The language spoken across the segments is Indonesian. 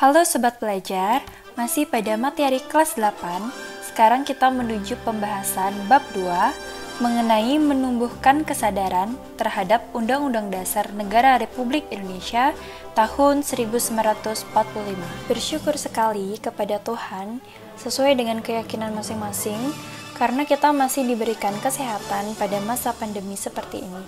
Halo Sobat Pelajar, masih pada materi kelas 8. Sekarang kita menuju pembahasan bab 2 mengenai menumbuhkan kesadaran terhadap Undang-Undang Dasar Negara Republik Indonesia tahun 1945. Bersyukur sekali kepada Tuhan sesuai dengan keyakinan masing-masing karena kita masih diberikan kesehatan pada masa pandemi seperti ini.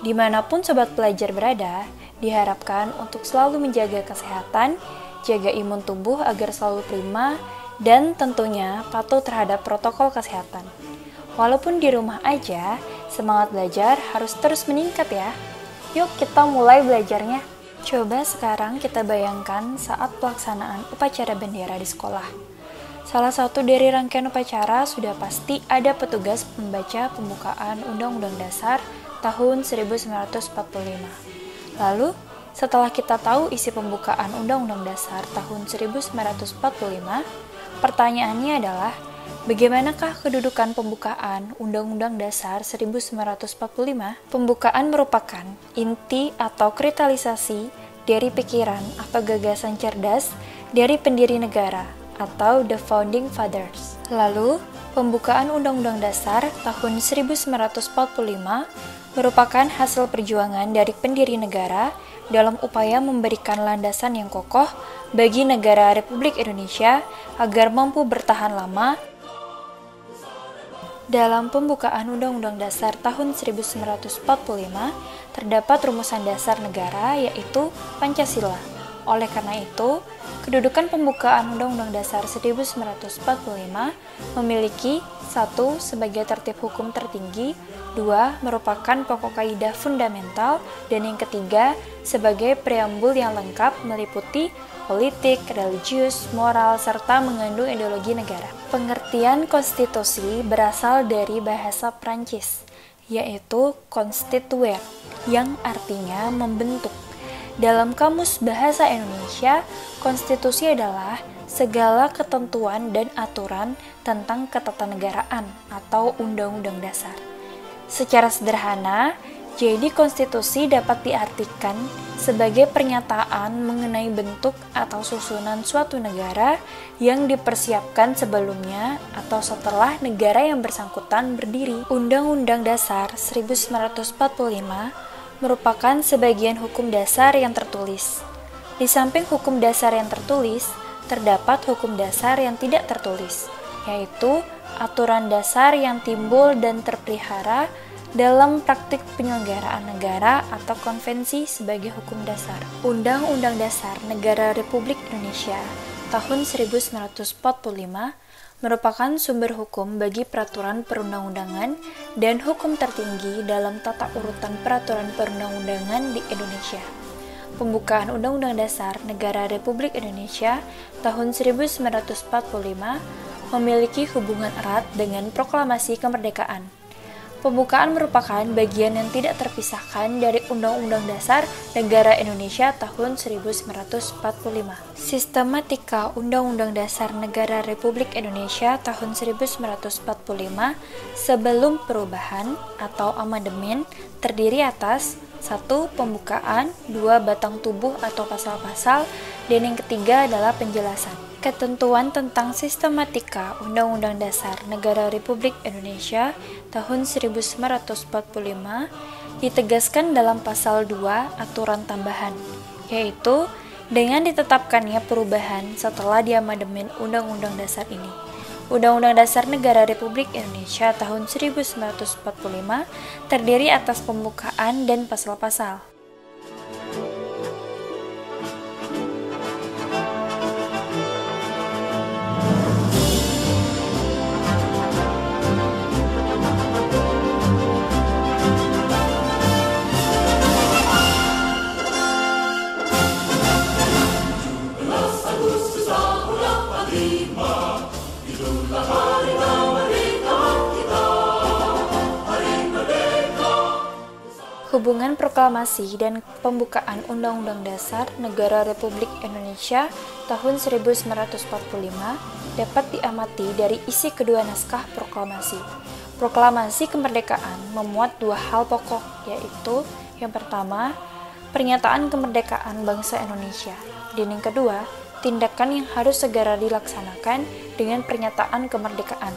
Dimanapun Sobat Pelajar berada, diharapkan untuk selalu menjaga kesehatan, jaga imun tubuh agar selalu prima, dan tentunya patuh terhadap protokol kesehatan. Walaupun di rumah aja, semangat belajar harus terus meningkat ya. Yuk kita mulai belajarnya. Coba sekarang kita bayangkan saat pelaksanaan upacara bendera di sekolah. Salah satu dari rangkaian upacara sudah pasti ada petugas membaca pembukaan Undang-Undang Dasar tahun 1945. Lalu, setelah kita tahu isi pembukaan Undang-Undang Dasar tahun 1945, pertanyaannya adalah, bagaimanakah kedudukan pembukaan Undang-Undang Dasar 1945? Pembukaan merupakan inti atau kristalisasi dari pikiran atau gagasan cerdas dari pendiri negara atau the Founding Fathers. Lalu, pembukaan Undang-Undang Dasar tahun 1945 merupakan hasil perjuangan dari pendiri negara dalam upaya memberikan landasan yang kokoh bagi negara Republik Indonesia agar mampu bertahan lama. Dalam pembukaan Undang-Undang Dasar tahun 1945 terdapat rumusan dasar negara yaitu Pancasila. Oleh karena itu, kedudukan pembukaan Undang-Undang Dasar 1945 memiliki 1. Sebagai tertib hukum tertinggi, 2. Merupakan pokok kaidah fundamental, dan yang ketiga, sebagai preambul yang lengkap meliputi politik, religius, moral, serta mengandung ideologi negara. Pengertian konstitusi berasal dari bahasa Prancis, yaitu constituer, yang artinya membentuk. Dalam Kamus Bahasa Indonesia, konstitusi adalah segala ketentuan dan aturan tentang ketatanegaraan atau undang-undang dasar. Secara sederhana, jadi konstitusi dapat diartikan sebagai pernyataan mengenai bentuk atau susunan suatu negara yang dipersiapkan sebelumnya atau setelah negara yang bersangkutan berdiri. Undang-Undang Dasar 1945 merupakan sebagian hukum dasar yang tertulis. Di samping hukum dasar yang tertulis, terdapat hukum dasar yang tidak tertulis, yaitu aturan dasar yang timbul dan terpelihara dalam praktik penyelenggaraan negara atau konvensi sebagai hukum dasar. Undang-Undang Dasar Negara Republik Indonesia tahun 1945 merupakan sumber hukum bagi peraturan perundang-undangan dan hukum tertinggi dalam tata urutan peraturan perundang-undangan di Indonesia. Pembukaan Undang-Undang Dasar Negara Republik Indonesia tahun 1945 memiliki hubungan erat dengan proklamasi kemerdekaan. Pembukaan merupakan bagian yang tidak terpisahkan dari Undang-Undang Dasar Negara Indonesia tahun 1945. Sistematika Undang-Undang Dasar Negara Republik Indonesia tahun 1945 sebelum perubahan atau amandemen terdiri atas 1. Pembukaan, 2. Batang tubuh atau pasal-pasal, dan yang ketiga adalah penjelasan. Ketentuan tentang sistematika Undang-Undang Dasar Negara Republik Indonesia tahun 1945 ditegaskan dalam pasal 2 aturan tambahan, yaitu dengan ditetapkannya perubahan setelah diamandemen Undang-Undang Dasar ini. Undang-Undang Dasar Negara Republik Indonesia tahun 1945 terdiri atas pembukaan dan pasal-pasal. Hubungan proklamasi dan pembukaan Undang-Undang Dasar Negara Republik Indonesia tahun 1945 dapat diamati dari isi kedua naskah proklamasi. Proklamasi kemerdekaan memuat dua hal pokok, yaitu yang pertama, pernyataan kemerdekaan bangsa Indonesia, dan yang kedua, tindakan yang harus segera dilaksanakan dengan pernyataan kemerdekaan.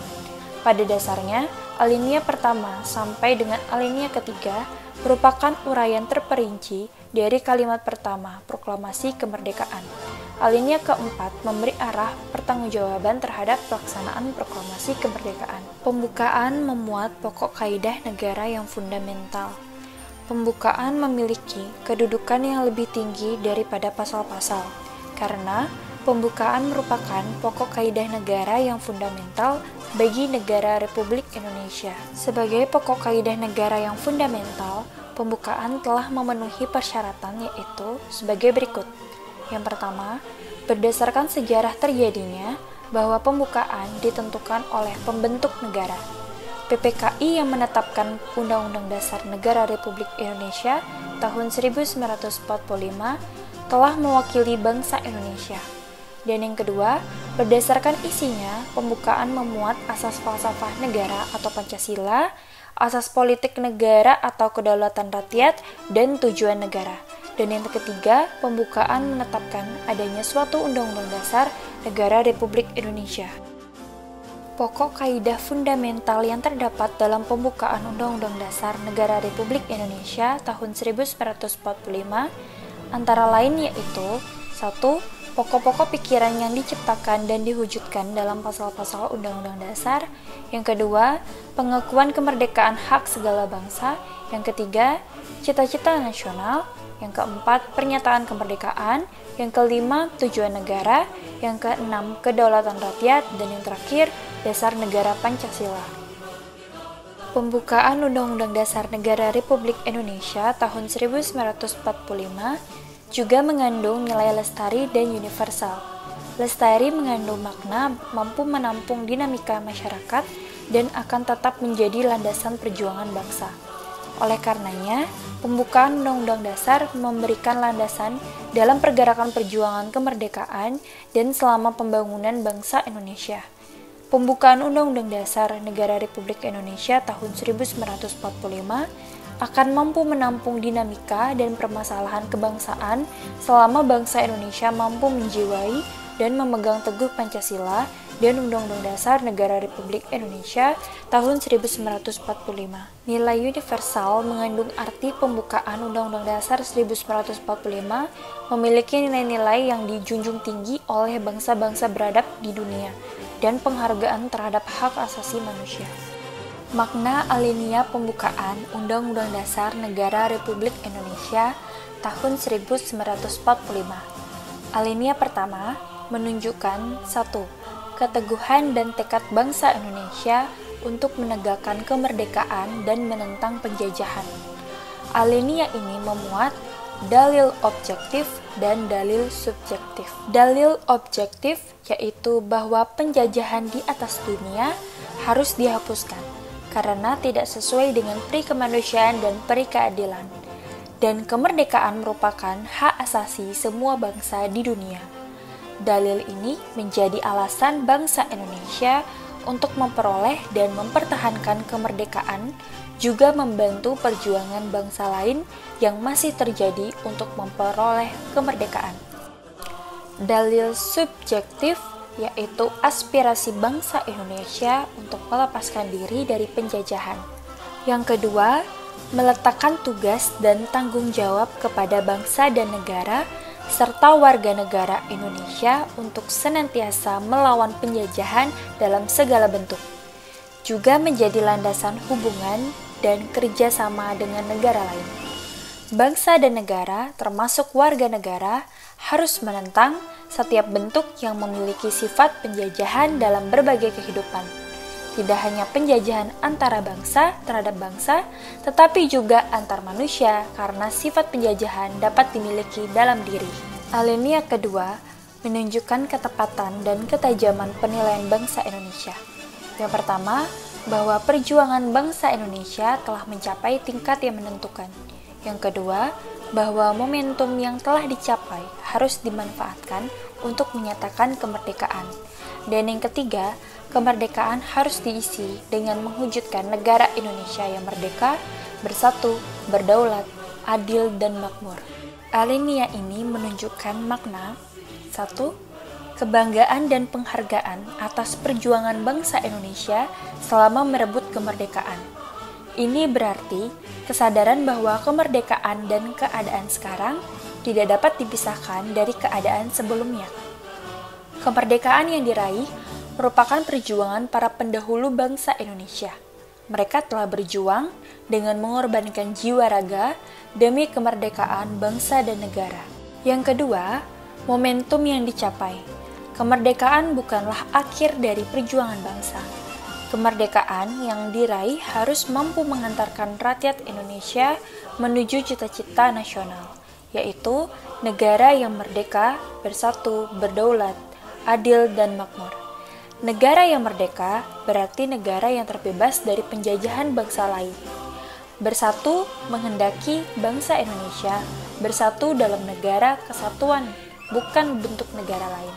Pada dasarnya, alinea pertama sampai dengan alinea ketiga merupakan uraian terperinci dari kalimat pertama proklamasi kemerdekaan. Alinea keempat memberi arah pertanggungjawaban terhadap pelaksanaan proklamasi kemerdekaan. Pembukaan memuat pokok kaidah negara yang fundamental. Pembukaan memiliki kedudukan yang lebih tinggi daripada pasal-pasal, karena pembukaan merupakan pokok kaidah negara yang fundamental bagi negara Republik Indonesia. Sebagai pokok kaidah negara yang fundamental, pembukaan telah memenuhi persyaratan yaitu sebagai berikut. Yang pertama, berdasarkan sejarah terjadinya bahwa pembukaan ditentukan oleh pembentuk negara. PPKI yang menetapkan Undang-Undang Dasar Negara Republik Indonesia tahun 1945 telah mewakili bangsa Indonesia. Dan yang kedua, berdasarkan isinya, pembukaan memuat asas falsafah negara atau Pancasila, asas politik negara atau kedaulatan rakyat, dan tujuan negara. Dan yang ketiga, pembukaan menetapkan adanya suatu Undang-Undang Dasar Negara Republik Indonesia. Pokok kaidah fundamental yang terdapat dalam pembukaan Undang-Undang Dasar Negara Republik Indonesia tahun 1945 antara lain yaitu 1. Pokok-pokok pikiran yang diciptakan dan diwujudkan dalam pasal-pasal Undang-Undang Dasar. Yang kedua, pengakuan kemerdekaan hak segala bangsa. Yang ketiga, cita-cita nasional. Yang keempat, pernyataan kemerdekaan. Yang kelima, tujuan negara. Yang keenam, kedaulatan rakyat. Dan yang terakhir, dasar negara Pancasila. Pembukaan Undang-Undang Dasar Negara Republik Indonesia tahun 1945 juga mengandung nilai lestari dan universal. Lestari mengandung makna mampu menampung dinamika masyarakat dan akan tetap menjadi landasan perjuangan bangsa. Oleh karenanya, pembukaan Undang-Undang Dasar memberikan landasan dalam pergerakan perjuangan kemerdekaan dan selama pembangunan bangsa Indonesia. Pembukaan Undang-Undang Dasar Negara Republik Indonesia tahun 1945 akan mampu menampung dinamika dan permasalahan kebangsaan selama bangsa Indonesia mampu menjiwai dan memegang teguh Pancasila dan Undang-Undang Dasar Negara Republik Indonesia tahun 1945. Nilai universal mengandung arti pembukaan Undang-Undang Dasar 1945 memiliki nilai-nilai yang dijunjung tinggi oleh bangsa-bangsa beradab di dunia dan penghargaan terhadap hak asasi manusia. Makna alinea pembukaan Undang-Undang Dasar Negara Republik Indonesia tahun 1945. Alinea pertama menunjukkan 1. Keteguhan dan tekad bangsa Indonesia untuk menegakkan kemerdekaan dan menentang penjajahan. Alinea ini memuat dalil objektif dan dalil subjektif. Dalil objektif yaitu bahwa penjajahan di atas dunia harus dihapuskan karena tidak sesuai dengan pri kemanusiaan dan pri keadilan. Dan kemerdekaan merupakan hak asasi semua bangsa di dunia. Dalil ini menjadi alasan bangsa Indonesia untuk memperoleh dan mempertahankan kemerdekaan, juga membantu perjuangan bangsa lain yang masih terjadi untuk memperoleh kemerdekaan. Dalil subjektif yaitu aspirasi bangsa Indonesia untuk melepaskan diri dari penjajahan. Yang kedua, meletakkan tugas dan tanggung jawab kepada bangsa dan negara serta warga negara Indonesia untuk senantiasa melawan penjajahan dalam segala bentuk. Juga menjadi landasan hubungan dan kerjasama dengan negara lain. Bangsa dan negara, termasuk warga negara, harus menentang setiap bentuk yang memiliki sifat penjajahan dalam berbagai kehidupan. Tidak hanya penjajahan antara bangsa terhadap bangsa, tetapi juga antar manusia karena sifat penjajahan dapat dimiliki dalam diri. Alinea kedua menunjukkan ketepatan dan ketajaman penilaian bangsa Indonesia. Yang pertama, bahwa perjuangan bangsa Indonesia telah mencapai tingkat yang menentukan. Yang kedua, bahwa momentum yang telah dicapai harus dimanfaatkan untuk menyatakan kemerdekaan. Dan yang ketiga, kemerdekaan harus diisi dengan mewujudkan negara Indonesia yang merdeka, bersatu, berdaulat, adil, dan makmur. Alinea ini menunjukkan makna 1. kebanggaan dan penghargaan atas perjuangan bangsa Indonesia selama merebut kemerdekaan. Ini berarti kesadaran bahwa kemerdekaan dan keadaan sekarang tidak dapat dipisahkan dari keadaan sebelumnya. Kemerdekaan yang diraih merupakan perjuangan para pendahulu bangsa Indonesia. Mereka telah berjuang dengan mengorbankan jiwa raga demi kemerdekaan bangsa dan negara. Yang kedua, momentum yang dicapai. Kemerdekaan bukanlah akhir dari perjuangan bangsa. Kemerdekaan yang diraih harus mampu mengantarkan rakyat Indonesia menuju cita-cita nasional, yaitu negara yang merdeka, bersatu, berdaulat, adil, dan makmur. Negara yang merdeka berarti negara yang terbebas dari penjajahan bangsa lain. Bersatu menghendaki bangsa Indonesia bersatu dalam negara kesatuan, bukan bentuk negara lain.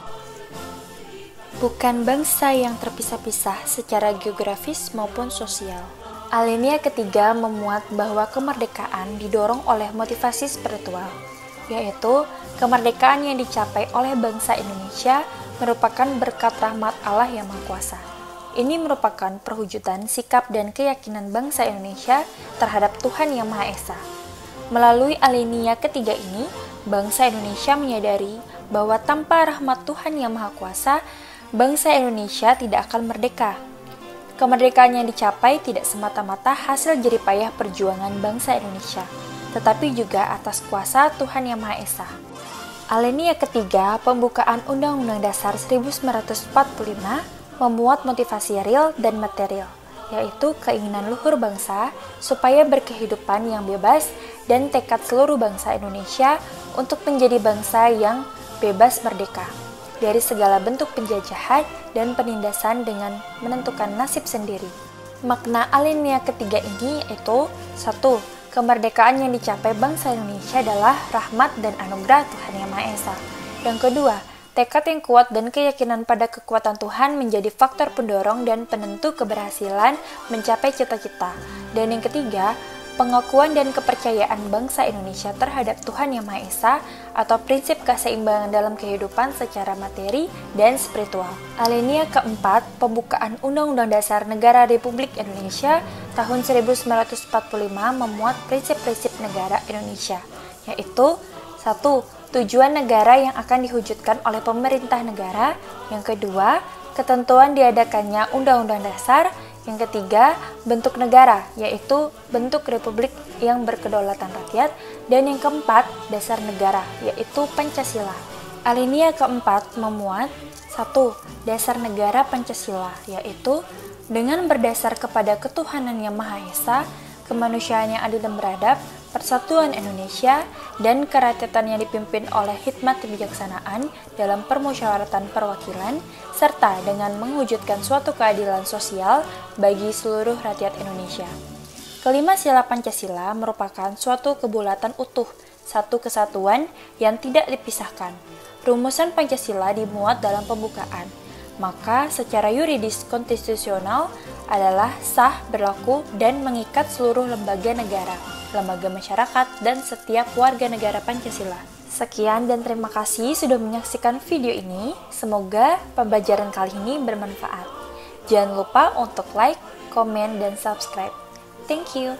Bukan bangsa yang terpisah-pisah secara geografis maupun sosial. Alinea ketiga memuat bahwa kemerdekaan didorong oleh motivasi spiritual, yaitu kemerdekaan yang dicapai oleh bangsa Indonesia merupakan berkat rahmat Allah yang Maha Kuasa. Ini merupakan perwujudan sikap dan keyakinan bangsa Indonesia terhadap Tuhan yang Maha Esa. Melalui alinea ketiga ini, bangsa Indonesia menyadari bahwa tanpa rahmat Tuhan yang Maha Kuasa, bangsa Indonesia tidak akan merdeka. Kemerdekaan yang dicapai tidak semata-mata hasil jeripayah perjuangan bangsa Indonesia, tetapi juga atas kuasa Tuhan yang Maha Esa. Alinea ketiga, pembukaan Undang-Undang Dasar 1945 memuat motivasi real dan material, yaitu keinginan luhur bangsa supaya berkehidupan yang bebas dan tekad seluruh bangsa Indonesia untuk menjadi bangsa yang bebas merdeka dari segala bentuk penjajahan dan penindasan dengan menentukan nasib sendiri. Makna alinea ketiga ini yaitu 1. Kemerdekaan yang dicapai bangsa Indonesia adalah rahmat dan anugerah Tuhan Yang Maha Esa. Yang kedua, tekad yang kuat dan keyakinan pada kekuatan Tuhan menjadi faktor pendorong dan penentu keberhasilan mencapai cita-cita. Dan yang ketiga, pengakuan dan kepercayaan bangsa Indonesia terhadap Tuhan Yang Maha Esa atau prinsip keseimbangan dalam kehidupan secara materi dan spiritual. Alinea keempat, pembukaan Undang-Undang Dasar Negara Republik Indonesia tahun 1945 memuat prinsip-prinsip negara Indonesia, yaitu 1. Tujuan negara yang akan diwujudkan oleh pemerintah negara. Yang kedua, ketentuan diadakannya Undang-Undang Dasar. Yang ketiga, bentuk negara, yaitu bentuk republik yang berkedaulatan rakyat. Dan yang keempat, dasar negara, yaitu Pancasila. Alinea keempat memuat 1. Dasar negara Pancasila, yaitu dengan berdasar kepada ketuhanan yang Maha Esa, kemanusiaan yang adil dan beradab, persatuan Indonesia, dan kerakyatan yang dipimpin oleh hikmat kebijaksanaan dalam permusyawaratan perwakilan, serta dengan mewujudkan suatu keadilan sosial bagi seluruh rakyat Indonesia. Kelima sila Pancasila merupakan suatu kebulatan utuh, satu kesatuan yang tidak dipisahkan. Rumusan Pancasila dimuat dalam pembukaan, maka secara yuridis konstitusional adalah sah, berlaku, dan mengikat seluruh lembaga negara, lembaga masyarakat, dan setiap warga negara Pancasila. Sekian dan terima kasih sudah menyaksikan video ini. Semoga pembelajaran kali ini bermanfaat. Jangan lupa untuk like, komen, dan subscribe. Thank you.